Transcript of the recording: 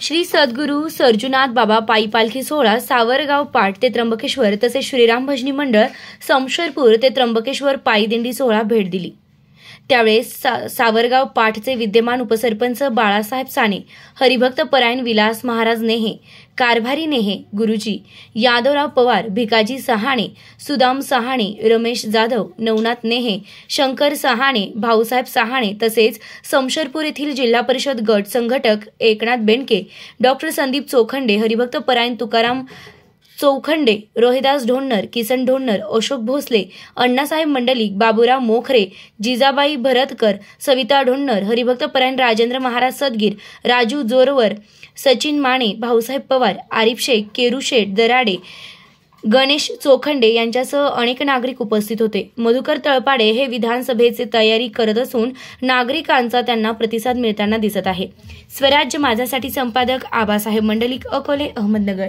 श्री सद्गुरू सर्जुनाथ बाबा पायी पालखी सोहळा सावरगाव पाट ते त्र्यंबकेश्वर तसेच श्रीराम भजनी मंडळ समशेरपूर ते त्र्यंबकेश्वर पायी दिंडी सोहळा भेट दिली। त्यावेळेस सावरगाव पाठचे विद्यमान उपसरपंच बाळासाहेब साने, हरिभक्त परायण विलास महाराज नेहे, कारभारी नेहे, गुरुजी यादवराव पवार, भिकाजी सहाणे, सुदाम सहाणे, रमेश जाधव, नवनाथ नेहे, शंकर सहाणे, भाऊसाहेब सहाणे तसेच समशेरपूर येथील जिल्हा परिषद गट संघटक एकनाथ बेंडके, डॉक्टर संदीप चोखंडे, हरिभक्त परायण तुकाराम चौखंडे, रोहिदास ढोणर, किसन ढोणर, अशोक भोसले, अण्णासाहेब मंडलिक, बाबूराव मोखरे, जिजाबाई भरतकर, सविता ढोणर, हरिभक्त परायण राजेंद्र महाराज सदगीर, राजू जोरवर, सचिन माने, भाऊसाहेब पवार, आरिफ शेख, केरू शेठ दराडे, गणेश चोखंडे यांच्यासह अनेक नागरिक उपस्थित होते। मधुकर तळपाडे हे विधानसभेची तयारी करत असून नागरिकांचा त्यांना प्रतिसाद मिळताना दिसत आहे। स्वराज्य माझ्यासाठी संपादक आबासाहेब मंडलिक, अकोले, अहमदनगर।